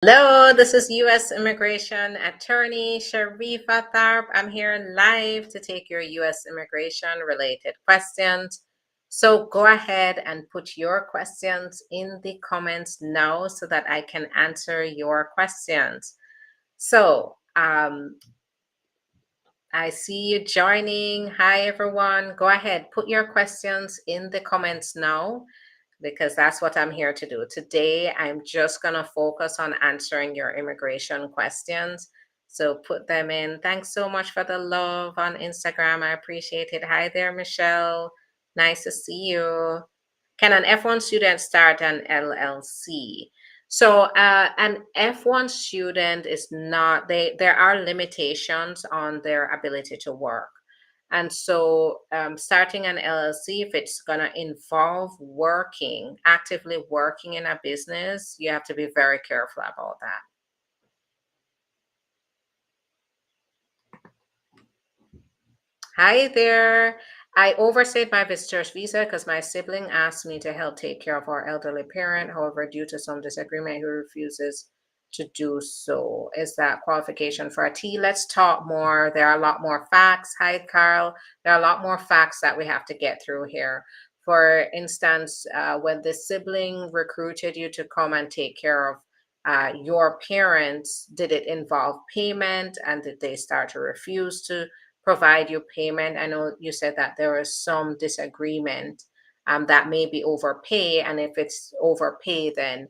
Hello, this is U.S. Immigration Attorney Sharifa Tharpe. I'm here live to take your U.S. immigration related questions. So go ahead and put your questions in the comments now so that I can answer your questions. So I see you joining. Hi, everyone. Go ahead, put your questions in the comments now because that's what I'm here to do. Today, I'm just going to focus on answering your immigration questions. So put them in. Thanks so much for the love on Instagram. I appreciate it. Hi there, Michelle. Nice to see you. Can an F1 student start an LLC? So an F1 student is not, there are limitations on their ability to work. And so starting an LLC, if it's going to involve working, actively working in a business, you have to be very careful about that. Hi there. I overstayed my visitor's visa because my sibling asked me to help take care of our elderly parent. However, due to some disagreement, he refuses to do so. Is that qualification for a T? Let's talk more. There are a lot more facts. Hi, Carl. There are a lot more facts that we have to get through here. For instance, when the sibling recruited you to come and take care of your parents, did it involve payment, and did they start to refuse to provide you payment? I know you said that there is some disagreement that may be overpay, and if it's overpay, then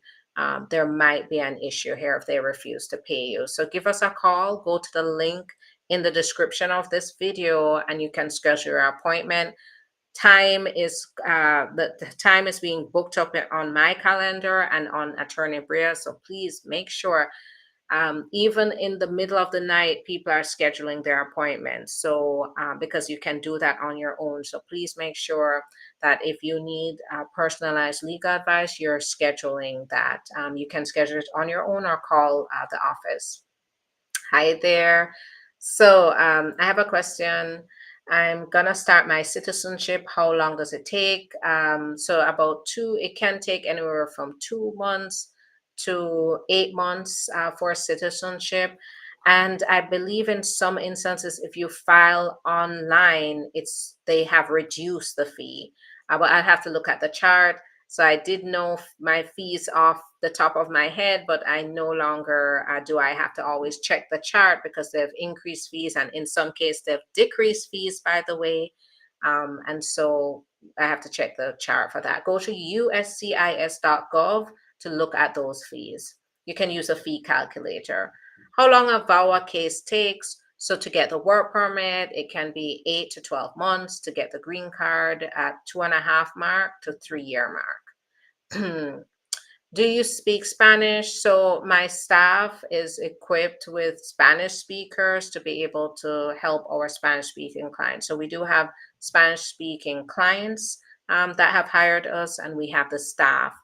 there might be an issue here if they refuse to pay you. So give us a call. Go to the link in the description of this video, and you can schedule your appointment. Time is the time is being booked up on my calendar and on Attorney Brea. So please make sure even in the middle of the night, people are scheduling their appointments. So, because you can do that on your own. So, please make sure that if you need personalized legal advice, you're scheduling that. You can schedule it on your own or call the office. Hi there. So, I have a question. I'm gonna start my citizenship. How long does it take? So it can take anywhere from 2 months to 8 months for citizenship. And I believe in some instances, if you file online, they have reduced the fee. But I'd have to look at the chart. So I did know my fees off the top of my head, but I no longer do I have to always check the chart because they've increased fees, and in some cases they've decreased fees, by the way. And so I have to check the chart for that. Go to uscis.gov to look at those fees. You can use a fee calculator. How long a VAWA case takes. So to get the work permit, it can be 8 to 12 months. To get the green card at 2.5 mark to 3-year mark. Do you speak Spanish? So my staff is equipped with Spanish speakers to be able to help our Spanish speaking clients. So we do have Spanish speaking clients that have hired us, and we have the staff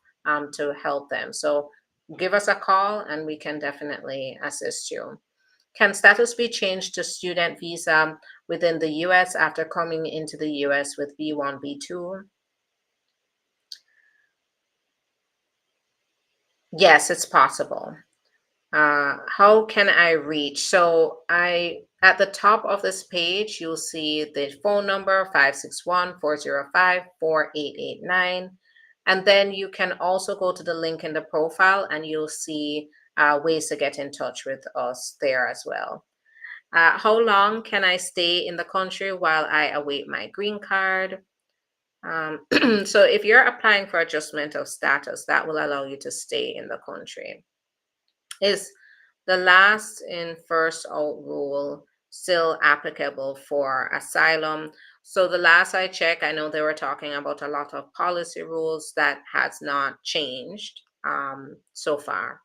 to help them. So give us a call and we can definitely assist you. Can status be changed to student visa within the US after coming into the US with B1, B2? Yes, it's possible. How can I reach? So at the top of this page, you'll see the phone number 561-405-4889. And then you can also go to the link in the profile and you'll see ways to get in touch with us there as well. How long can I stay in the country while I await my green card? So if you're applying for adjustment of status, that will allow you to stay in the country. Is the last in first out rule still applicable for asylum? So the last I checked, I know they were talking about a lot of policy rules that has not changed so far.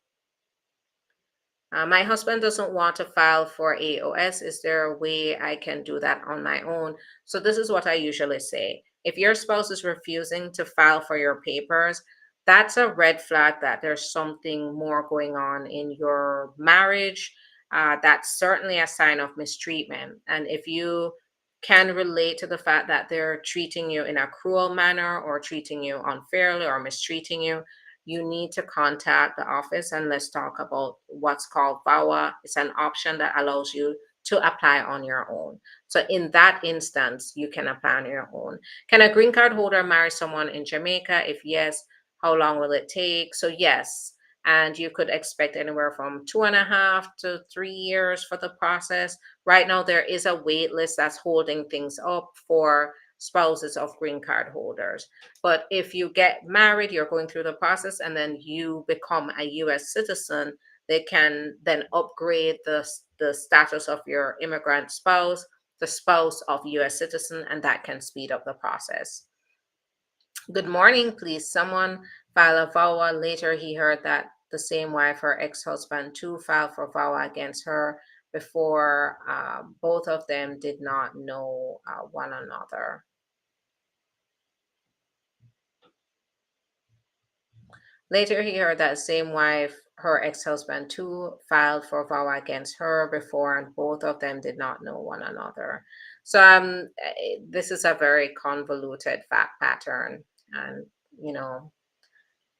My husband doesn't want to file for AOS. Is there a way I can do that on my own? So this is what I usually say. If your spouse is refusing to file for your papers, that's a red flag that there's something more going on in your marriage. That's certainly a sign of mistreatment. And if you can relate to the fact that they're treating you in a cruel manner or treating you unfairly or mistreating you, you need to contact the office and let's talk about what's called VAWA. It's an option that allows you to apply on your own. So in that instance, you can apply on your own. Can a green card holder marry someone in Jamaica? If yes, how long will it take? So yes, and you could expect anywhere from 2.5 to 3 years for the process. Right now, there is a wait list that's holding things up for spouses of green card holders. But if you get married, you're going through the process, and then you become a U.S. citizen, they can then upgrade the status of your immigrant spouse, the spouse of U.S. citizen, and that can speed up the process. Good morning, please. Someone file a VAWA. Later, he heard that the same wife, her ex-husband, too, filed for VAWA against her before both of them did not know one another. Later, he heard that same wife, her ex-husband, too, filed for VAWA against her before, and both of them did not know one another. So this is a very convoluted fact pattern, and you know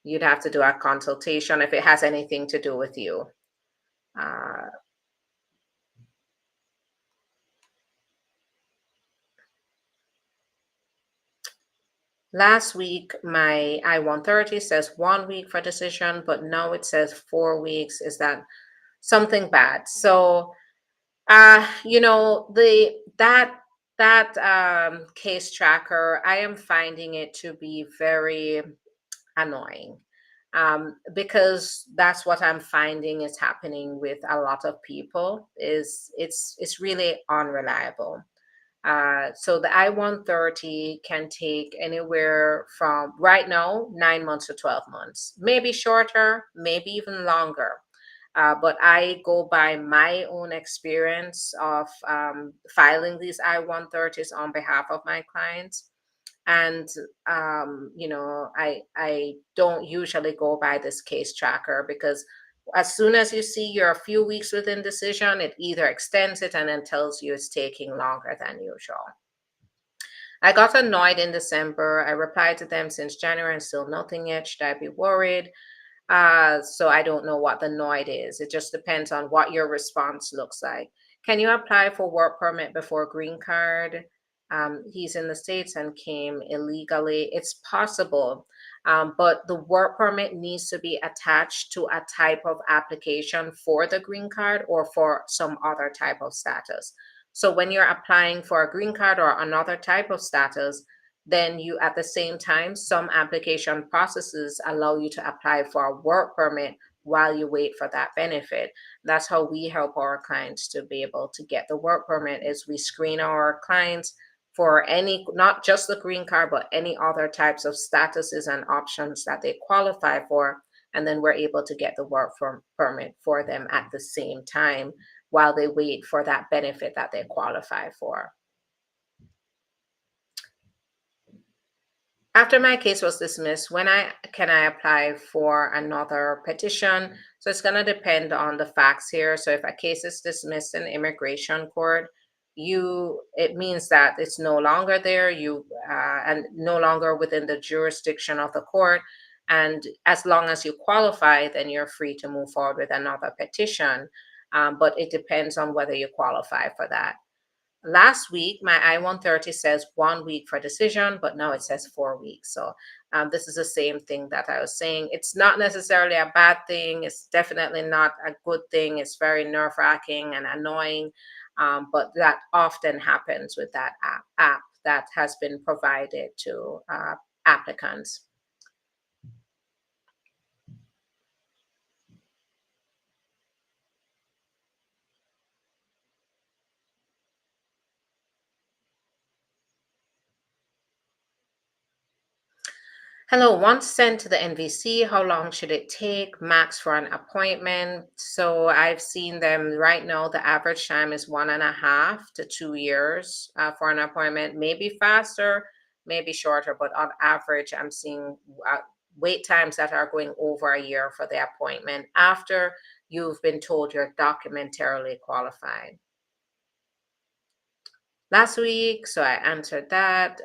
you'd have to do a consultation if it has anything to do with you. Uh, Last week, my I-130 says 1 week for decision, but now it says 4 weeks. Is that something bad? So, that case tracker, I am finding it to be very annoying, because that's what I'm finding is happening with a lot of people. Is it's really unreliable. So the I-130 can take anywhere from right now 9 months to 12 months, maybe shorter, maybe even longer. But I go by my own experience of filing these I-130s on behalf of my clients. And I don't usually go by this case tracker, because as soon as you see you're a few weeks within decision, it either extends it and then tells you it's taking longer than usual. I got annoyed in December. I replied to them since January and still nothing yet. Should I be worried? So I don't know what the annoyed is. It just depends on what your response looks like. Can you apply for work permit before green card? He's in the States and came illegally. It's possible, but the work permit needs to be attached to a type of application for the green card or for some other type of status. So when you're applying for a green card or another type of status, then you at the same time, some application processes allow you to apply for a work permit while you wait for that benefit. That's how we help our clients to be able to get the work permit, is we screen our clients for any, not just the green card, but any other types of statuses and options that they qualify for. And then we're able to get the work permit for them at the same time while they wait for that benefit that they qualify for. After my case was dismissed, when I can I apply for another petition? So it's going to depend on the facts here. So if a case is dismissed in immigration court, it means that it's no longer there, and no longer within the jurisdiction of the court. And as long as you qualify, then you're free to move forward with another petition. But it depends on whether you qualify for that. Last week, my I-130 says 1 week for decision, but now it says 4 weeks. So this is the same thing that I was saying. It's not necessarily a bad thing. It's definitely not a good thing. It's very nerve-wracking and annoying, but that often happens with that app that has been provided to applicants. Hello, once sent to the NVC, how long should it take max for an appointment? So I've seen them right now. The average time is 1.5 to 2 years for an appointment, maybe faster, maybe shorter, but on average, I'm seeing wait times that are going over a year for the appointment after you've been told you're documentarily qualified. last week. So I answered that.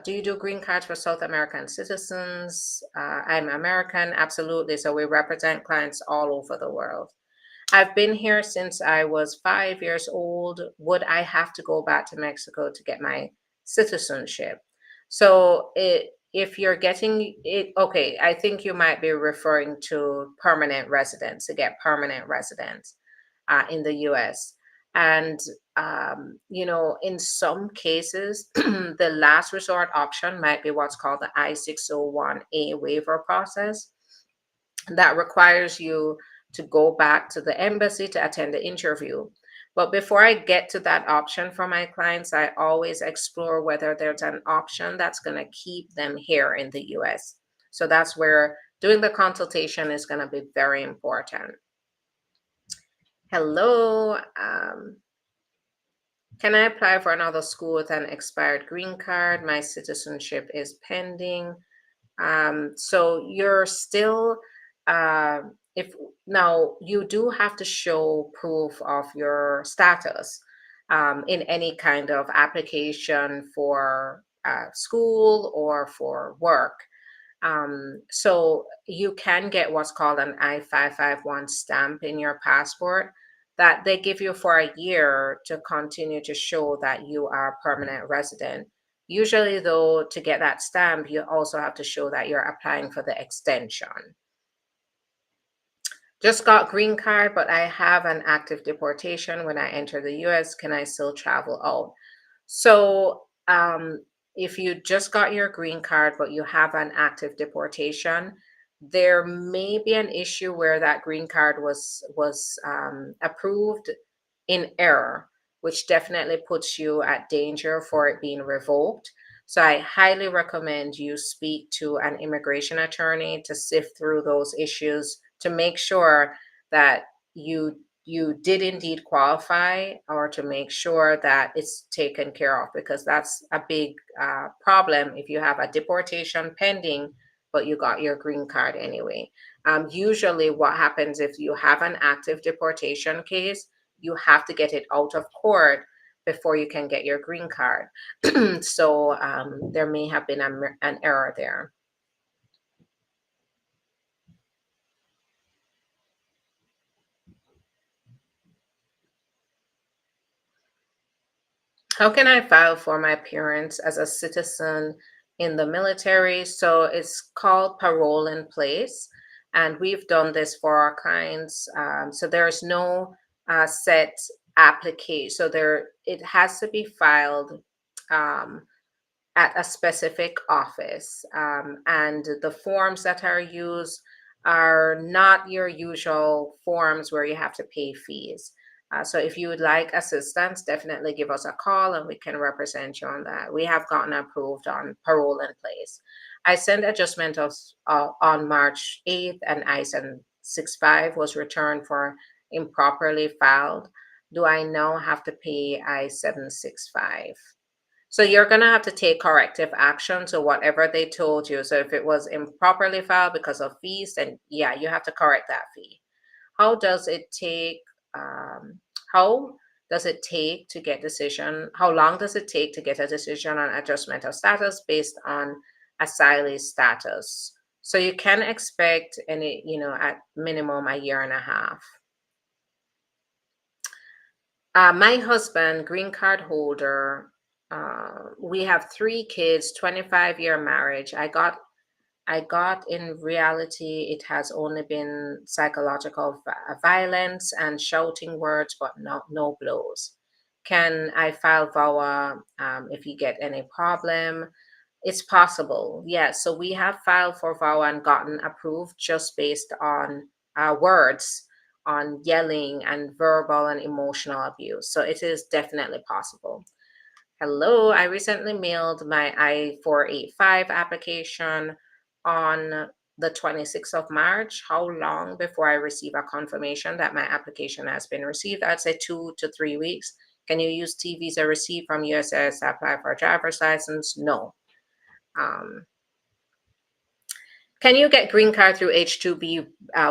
Do you do green cards for South American citizens? I'm American, absolutely. So we represent clients all over the world. I've been here since I was 5 years old. Would I have to go back to Mexico to get my citizenship? So if you're getting it, okay, I think you might be referring to permanent residence, to get permanent residence in the US. And, in some cases, the last resort option might be what's called the I-601A waiver process that requires you to go back to the embassy to attend the interview. But before I get to that option for my clients, I always explore whether there's an option that's going to keep them here in the US. So that's where doing the consultation is going to be very important. Hello. Can I apply for another school with an expired green card? My citizenship is pending. So you're still, uh, if now you do have to show proof of your status in any kind of application for school or for work. So you can get what's called an I-551 stamp in your passport that they give you for a year to continue to show that you are a permanent resident. Usually, though, to get that stamp, you also have to show that you're applying for the extension. Just got green card, but I have an active deportation when I enter the US. Can I still travel out? So, if you just got your green card, but you have an active deportation, there may be an issue where that green card was approved in error, which definitely puts you at danger for it being revoked. So I highly recommend you speak to an immigration attorney to sift through those issues to make sure that you did indeed qualify, or to make sure that it's taken care of, because that's a big problem if you have a deportation pending but you got your green card anyway. Usually what happens if you have an active deportation case, you have to get it out of court before you can get your green card. So there may have been an error there. How can I file for my parents as a citizen in the military? So it's called parole in place, and we've done this for our clients. So there's no set application. So there, it has to be filed um, at a specific office. And the forms that are used are not your usual forms where you have to pay fees. So if you would like assistance, definitely give us a call and we can represent you on that. We have gotten approved on parole in place. I sent adjustment of on March 8th, and I-765 was returned for improperly filed. Do I now have to pay I-765? So you're going to have to take corrective action to whatever they told you. So if it was improperly filed because of fees, then yeah, you have to correct that fee. How does it take? How does it take to get decision? How long does it take to get a decision on adjustment of status based on asylee status? So you can expect any, at minimum a year and a half. My husband, green card holder, we have 3 kids, 25-year marriage. I got in reality, it has only been psychological violence and shouting words, but no blows. Can I file VAWA if you get any problem? It's possible, yes. So we have filed for VAWA and gotten approved just based on words, on yelling and verbal and emotional abuse. So it is definitely possible. Hello, I recently mailed my I-485 application on the 26th of March. How long before I receive a confirmation that my application has been received? I'd say 2 to 3 weeks. Can you use T visa receipt from USS to apply for a driver's license? No. Can you get green card through H-2B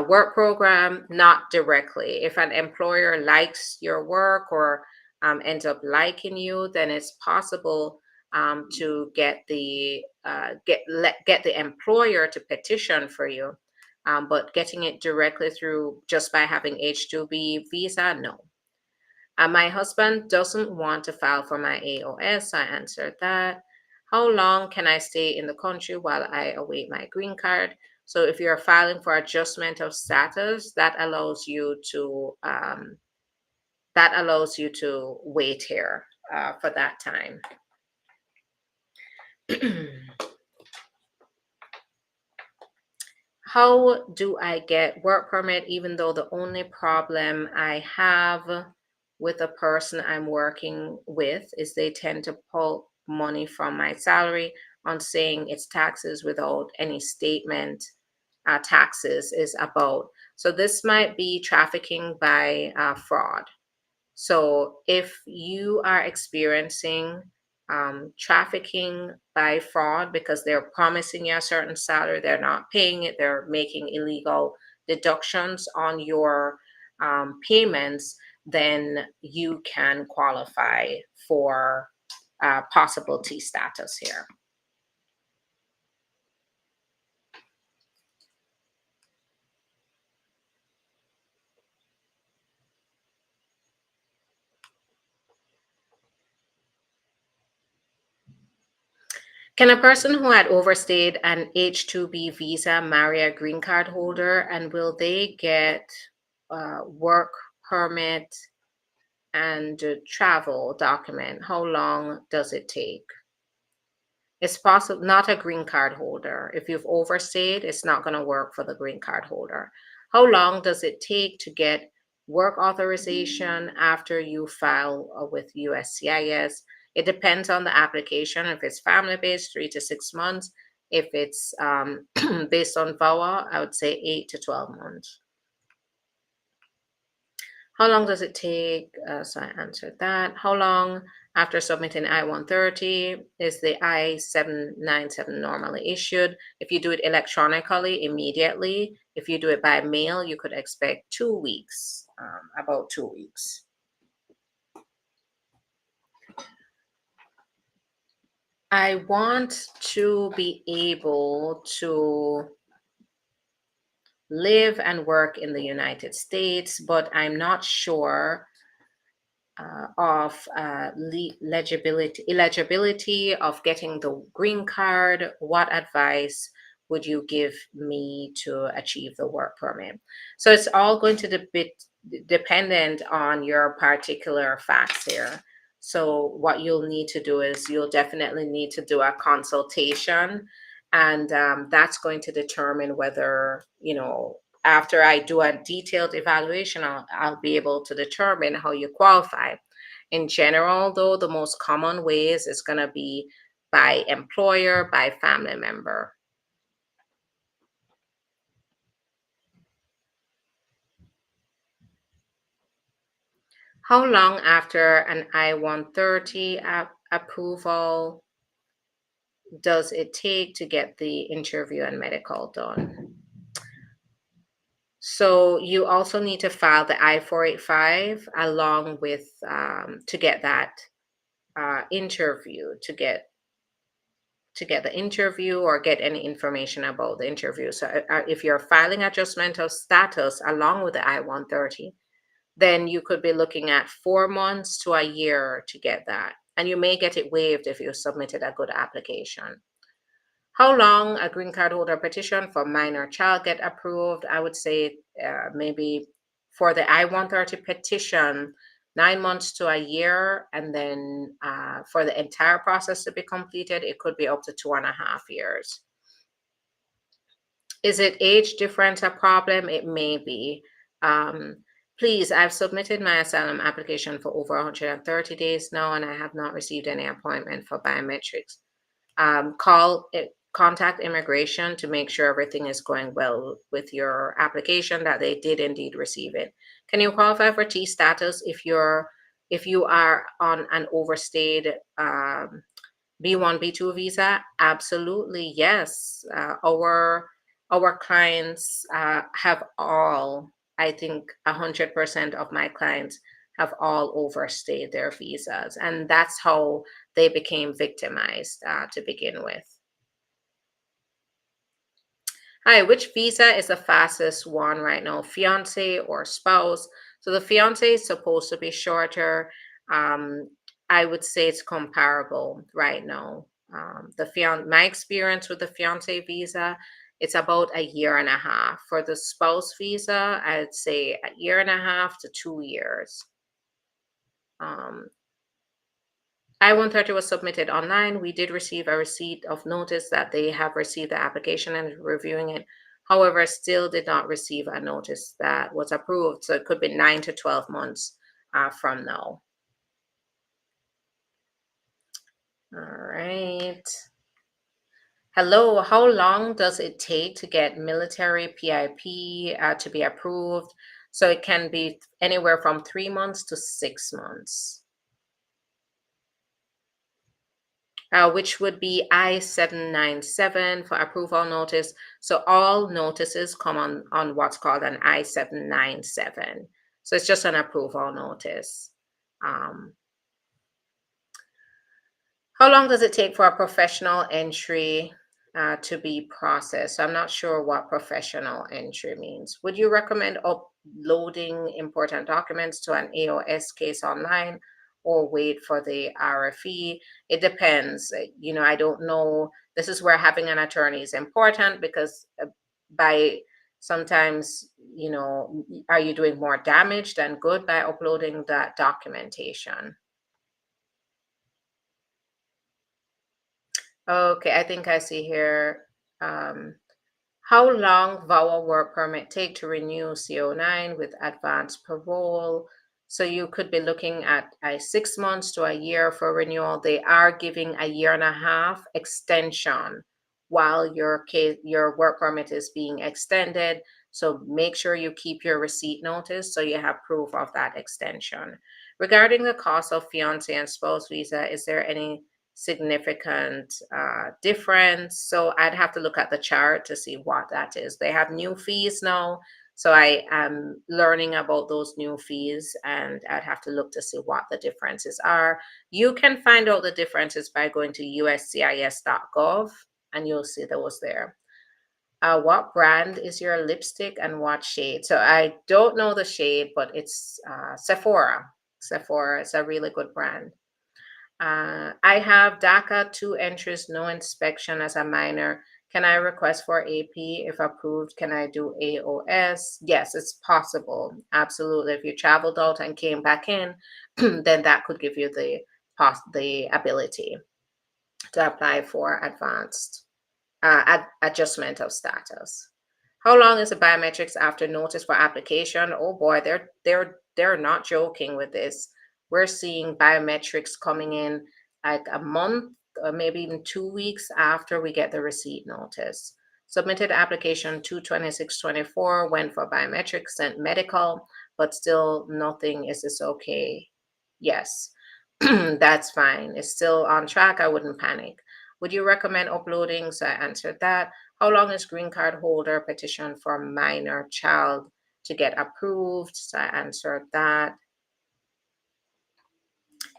work program? Not directly. If an employer likes your work or ends up liking you, then it's possible to get the employer to petition for you. But getting it directly through just by having H-2B visa, no. My husband doesn't want to file for my AOS. I answered that. How long can I stay in the country while I await my green card? So if you're filing for adjustment of status, that allows you to wait here for that time. How do I get work permit even though the only problem I have with the person I'm working with is they tend to pull money from my salary on saying it's taxes without any statement taxes is about. So this might be trafficking by fraud. So if you are experiencing trafficking by fraud because they're promising you a certain salary, they're not paying it, they're making illegal deductions on your payments, then you can qualify for possible T status here. Can a person who had overstayed an H-2B visa marry a green card holder, and will they get work permit and travel document? How long does it take? It's possible, not a green card holder. If you've overstayed, it's not going to work for the green card holder. How long does it take to get work authorization after you file with USCIS? It depends on the application. If it's family based, 3 to 6 months. If it's based on VAWA, I would say 8 to 12 months. How long does it take? So I answered that. How long after submitting I-130 is the I-797 normally issued? If you do it electronically, immediately. If you do it by mail, you could expect 2 weeks, about 2 weeks. I want to be able to live and work in the United States, but I'm not sure of eligibility of getting the green card. What advice would you give me to achieve the work permit? So it's all going to be dependent on your particular facts here. So what you'll need to do is you'll definitely need to do a consultation, and that's going to determine whether, after I do a detailed evaluation, I'll be able to determine how you qualify. In general, though, the most common ways is going to be by employer, by family member. How long after an I-130 approval does it take to get the interview and medical done? So you also need to file the I-485 along with to get that interview, to get the interview or get any information about the interview. So if you're filing adjustment of status along with the I-130, then you could be looking at 4 months to a year to get that. And you may get it waived if you submitted a good application. How long a green card holder petition for minor child get approved? I would say maybe for the I-130 petition, 9 months to a year. And then for the entire process to be completed, it could be up to 2.5 years. Is it age difference a problem? It may be. Please, I've submitted my asylum application for over 130 days now, and I have not received any appointment for biometrics. Contact immigration to make sure everything is going well with your application, that they did indeed receive it. Can you qualify for T status if you are on an overstayed B1, B2 visa? Absolutely, yes. Our clients have all, I think 100% of my clients have all overstayed their visas. And that's how they became victimized to begin with. Hi, which visa is the fastest one right now, fiance or spouse? So the fiance is supposed to be shorter. Um, I would say it's comparable right now. My experience with the fiance visa, it's about a year and a half. For the spouse visa, I'd say a year and a half to 2 years. Um, I-130 was submitted online. We did receive a receipt of notice that they have received the application and is reviewing it. However, still did not receive a notice that was approved. So it could be 9 to 12 months from now. All right. Hello, how long does it take to get military PIP to be approved? So it can be anywhere from 3 months to 6 months. Which would be I-797 for approval notice. So all notices come on what's called an I-797. So it's just an approval notice. Um, how long does it take for a professional entry to be processed? So I'm not sure what professional entry means. Would you recommend uploading important documents to an AOS case online or wait for the RFE? It depends. I don't know. This is where having an attorney is important because by sometimes, are you doing more damage than good by uploading that documentation? Okay, I think I see here. Um, how long VAWA work permit take to renew CO9 with advanced parole? So you could be looking at 6 months to a year for renewal. They are giving a year and a half extension while your work permit is being extended. So make sure you keep your receipt notice so you have proof of that extension. Regarding the cost of fiance and spouse visa, is there any significant difference? So I'd have to look at the chart to see what that is. They have new fees now. So I am learning about those new fees and I'd have to look to see what the differences are. You can find out the differences by going to uscis.gov and you'll see those there. What brand is your lipstick and what shade? So I don't know the shade, but it's Sephora. Sephora is a really good brand. I have DACA 2 entries, no inspection as a minor. Can I request for AP? If approved, can I do AOS? Yes, it's possible. Absolutely. If you traveled out and came back in, then that could give you the ability to apply for advanced adjustment of status. How long is the biometrics after notice for application? Oh boy, they're not joking with this. We're seeing biometrics coming in like a month or maybe even 2 weeks after we get the receipt notice. Submitted application 22624, went for biometrics, sent medical, but still nothing. Is this okay? Yes, that's fine. It's still on track. I wouldn't panic. Would you recommend uploading? So I answered that. How long is green card holder petition for minor child to get approved? So I answered that.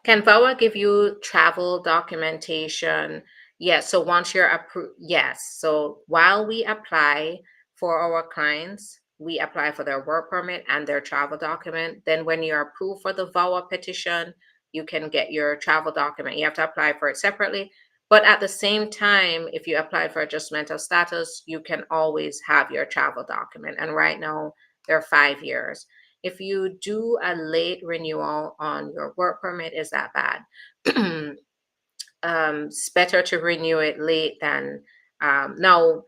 Can VAWA give you travel documentation? Yes. So once you're approved, yes. So while we apply for our clients, we apply for their work permit and their travel document. Then when you're approved for the VAWA petition, you can get your travel document. You have to apply for it separately. But at the same time, if you apply for adjustment of status, you can always have your travel document. And right now, they're 5 years. If you do a late renewal on your work permit, is that bad? It's better to renew it late than now.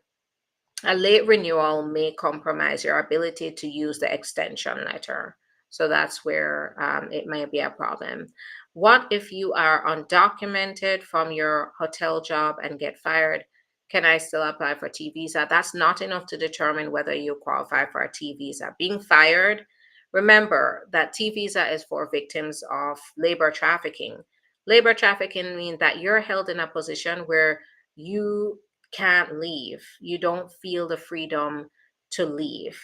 A late renewal may compromise your ability to use the extension letter. So that's where it may be a problem. What if you are undocumented from your hotel job and get fired? Can I still apply for T visa? That's not enough to determine whether you qualify for a T visa. Being fired, remember that T visa is for victims of labor trafficking. Labor trafficking means that you're held in a position where you can't leave. You don't feel the freedom to leave.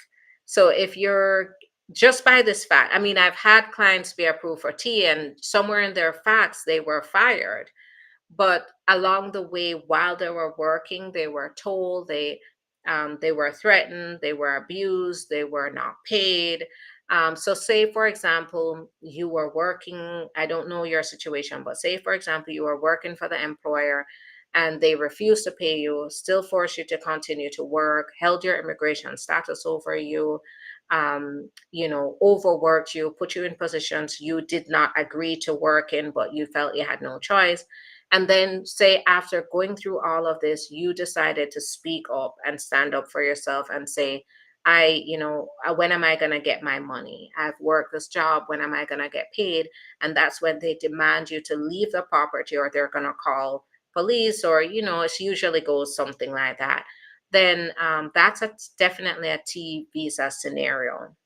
So if you're just by this fact. I mean, I've had clients be approved for T, and somewhere in their facts, they were fired. But along the way, while they were working, they were told, they were threatened, they were abused, they were not paid. So say for example, you were working, I don't know your situation, but say for example, you were working for the employer and they refused to pay you, still forced you to continue to work, held your immigration status over you, overworked you, put you in positions you did not agree to work in, but you felt you had no choice. And then, say, after going through all of this, you decided to speak up and stand up for yourself and say, when am I going to get my money? I've worked this job. When am I going to get paid? And that's when they demand you to leave the property, or they're going to call police, or, it usually goes something like that. Then that's definitely a T visa scenario.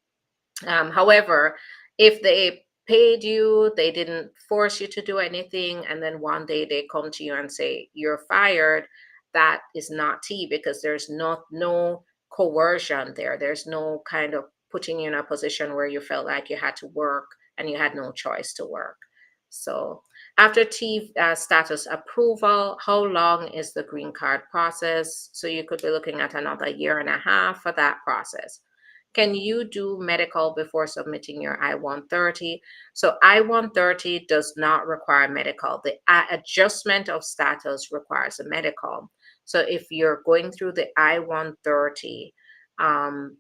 However, if they paid you, they didn't force you to do anything, and then one day they come to you and say you're fired, that is not T, because there's no coercion there. There's no kind of putting you in a position where you felt like you had to work and you had no choice to work. So after T status approval, how long is the green card process? So you could be looking at another year and a half for that process. Can you do medical before submitting your I-130? So I-130 does not require medical. The adjustment of status requires a medical. So if you're going through the I-130, um,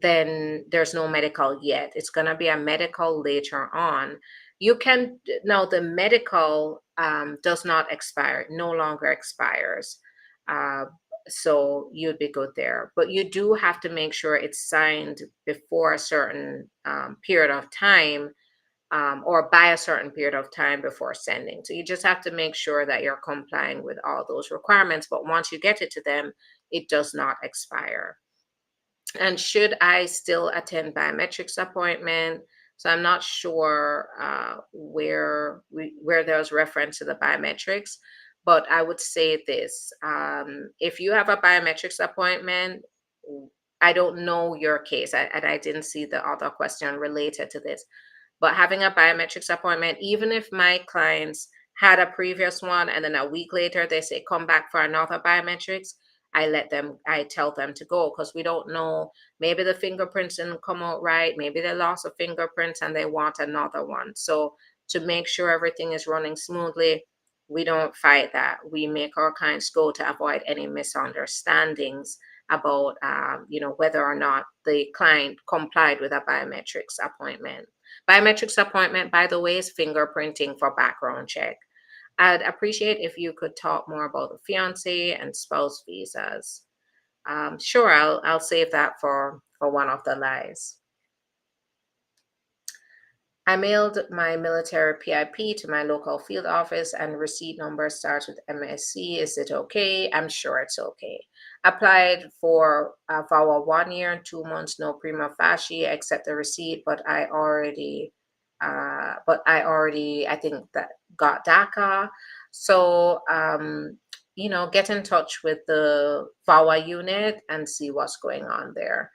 then there's no medical yet. It's going to be a medical later on. You can, now the medical does not expire, no longer expires. Uh, so you'd be good there. But you do have to make sure it's signed before a certain period of time, or by a certain period of time before sending. So you just have to make sure that you're complying with all those requirements. But once you get it to them, it does not expire. And should I still attend biometrics appointment? So I'm not sure where there's reference to the biometrics, but I would say this: if you have a biometrics appointment, I don't know your case, and I didn't see the other question related to this. But having a biometrics appointment, even if my clients had a previous one and then a week later they say come back for another biometrics, I tell them to go, because we don't know. Maybe the fingerprints didn't come out right. Maybe they lost a fingerprint and they want another one. So to make sure everything is running smoothly, we don't fight that. We make our clients go to avoid any misunderstandings about, whether or not the client complied with a biometrics appointment. Biometrics appointment, by the way, is fingerprinting for background check. I'd appreciate if you could talk more about the fiance and spouse visas. Sure, I'll save that for one of the lives. I mailed my military PIP to my local field office and receipt number starts with MSC. Is it okay? I'm sure it's okay. Applied for our 1 year and 2 months, no prima facie, except the receipt, but I think that got DACA. So, get in touch with the VAWA unit and see what's going on there.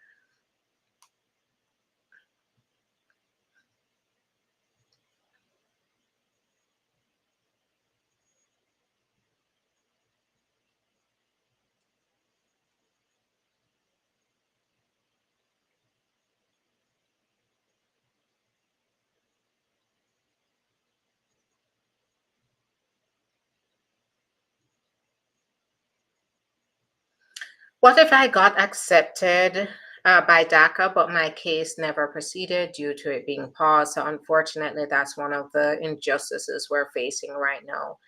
What if I got accepted by DACA, but my case never proceeded due to it being paused? So, unfortunately, that's one of the injustices we're facing right now.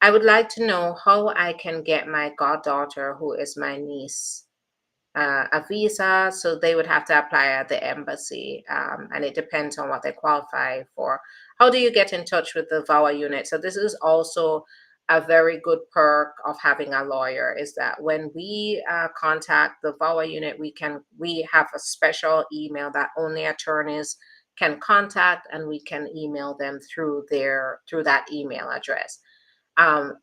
I would like to know how I can get my goddaughter, who is my niece, a visa. So they would have to apply at the embassy, and it depends on what they qualify for. How do you get in touch with the VAWA unit? So this is also a very good perk of having a lawyer, is that when we contact the VAWA unit, we have a special email that only attorneys can contact, and we can email them through that email address.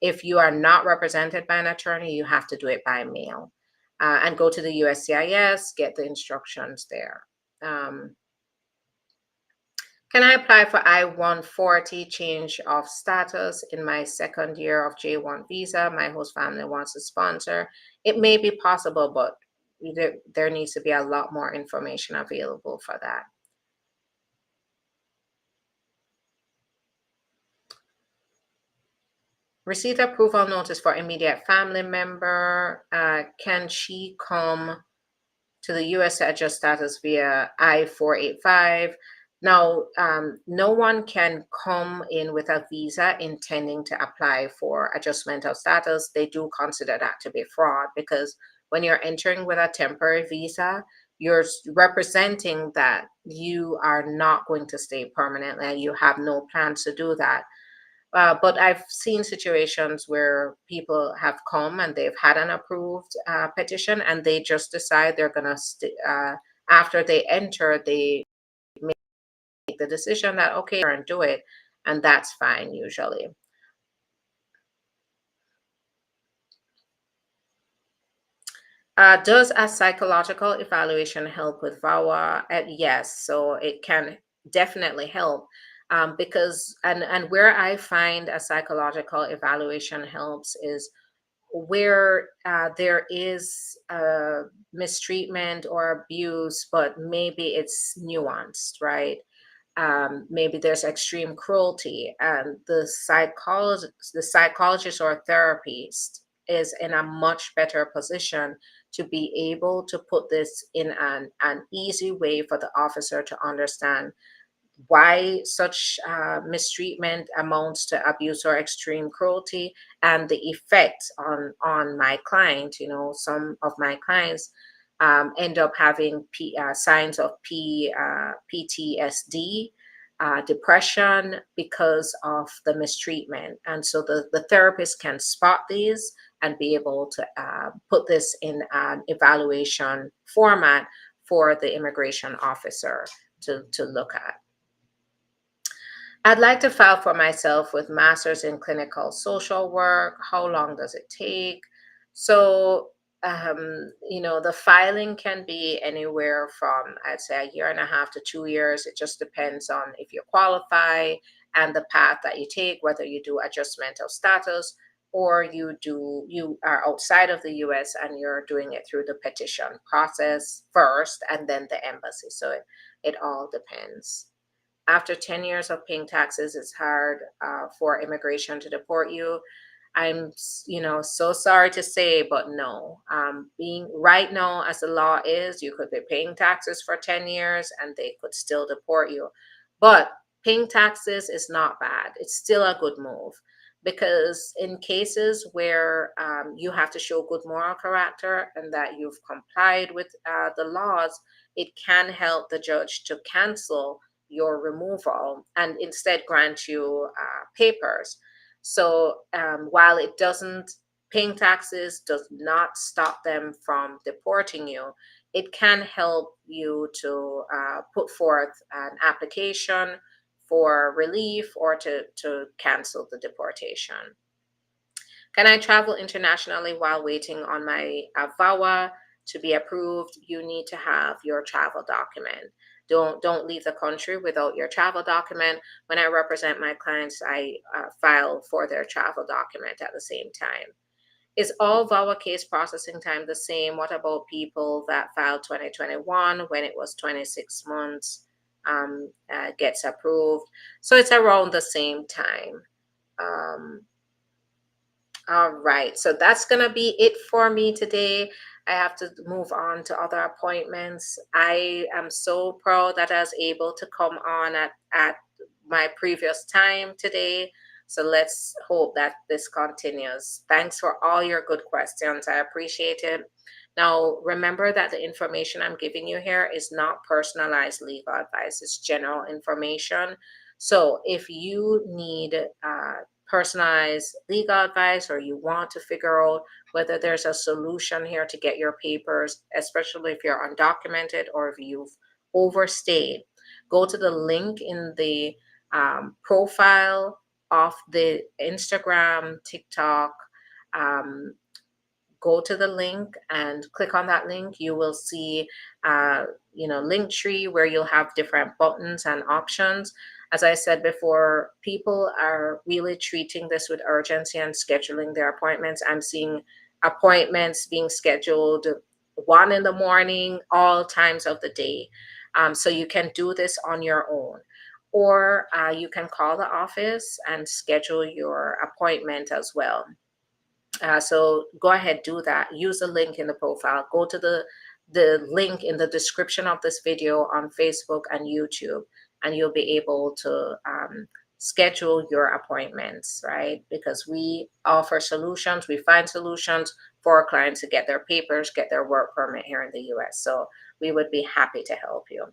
If you are not represented by an attorney, you have to do it by mail, and go to the USCIS, get the instructions there. Um, Can I apply for I-140 change of status in my second year of J-1 visa? My host family wants to sponsor. It may be possible, but there needs to be a lot more information available for that. Receive approval notice for immediate family member. Can she come to the U.S. to adjust status via I-485? Now, no one can come in with a visa intending to apply for adjustment of status. They do consider that to be fraud, because when you're entering with a temporary visa, you're representing that you are not going to stay permanently and you have no plans to do that. But I've seen situations where people have come and they've had an approved petition, and they just decide they're going to, after they enter, they make the decision that, okay, and do it. And that's fine usually. Does a psychological evaluation help with VAWA? Yes, so it can definitely help, because, and where I find a psychological evaluation helps is where there is mistreatment or abuse, but maybe it's nuanced, right? Maybe there's extreme cruelty, and the psychologist or therapist is in a much better position to be able to put this in an easy way for the officer to understand why such mistreatment amounts to abuse or extreme cruelty, and the effect on my client. Some of my clients end up having signs of PTSD, depression, because of the mistreatment. And so the therapist can spot these and be able to put this in an evaluation format for the immigration officer to look at. I'd like to file for myself with master's in clinical social work. How long does it take? So, the filing can be anywhere from, I'd say, a year and a half to 2 years. It just depends on if you qualify and the path that you take, whether you do adjustment of status or you are outside of the US and you're doing it through the petition process first and then the embassy. So it all depends. After 10 years of paying taxes, it's hard for immigration to deport you. I'm, so sorry to say, but no. Being right now, as the law is, you could be paying taxes for 10 years and they could still deport you. But paying taxes is not bad. It's still a good move, because in cases where you have to show good moral character and that you've complied with the laws, it can help the judge to cancel your removal and instead grant you papers. So while it doesn't, paying taxes does not stop them from deporting you, it can help you to put forth an application for relief or to cancel the deportation. Can I travel internationally while waiting on my VAWA to be approved? You need to have your travel document. Don't leave the country without your travel document. When I represent my clients, I file for their travel document at the same time. Is all VAWA case processing time the same? What about people that filed 2021 when it was 26 months gets approved? So it's around the same time. All right, so that's going to be it for me today. I have to move on to other appointments. I am so proud that I was able to come on at my previous time today. So let's hope that this continues. Thanks for all your good questions. I appreciate it. Now, remember that the information I'm giving you here is not personalized legal advice. It's general information. So if you need personalized legal advice, or you want to figure out whether there's a solution here to get your papers, especially if you're undocumented or if you've overstayed, go to the link in the profile of the Instagram, TikTok, go to the link and click on that link. You will see, link tree where you'll have different buttons and options. As I said before, people are really treating this with urgency and scheduling their appointments. I'm seeing appointments being scheduled 1 in the morning, all times of the day. So you can do this on your own. Or you can call the office and schedule your appointment as well. So go ahead, do that. Use the link in the profile. Go to the link in the description of this video on Facebook and YouTube, and you'll be able to schedule your appointments, right? Because we offer solutions, we find solutions for our clients to get their papers, get their work permit here in the US. So we would be happy to help you.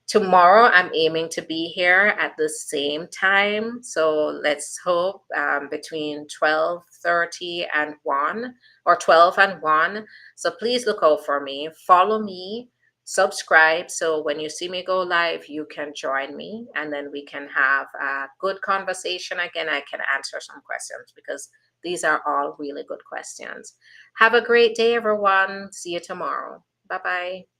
Tomorrow, I'm aiming to be here at the same time. So let's hope between 12:30 and 1, or 12 and 1. So please look out for me. Follow me, subscribe. So when you see me go live, you can join me, and then we can have a good conversation. Again, I can answer some questions because these are all really good questions. Have a great day, everyone. See you tomorrow. Bye-bye.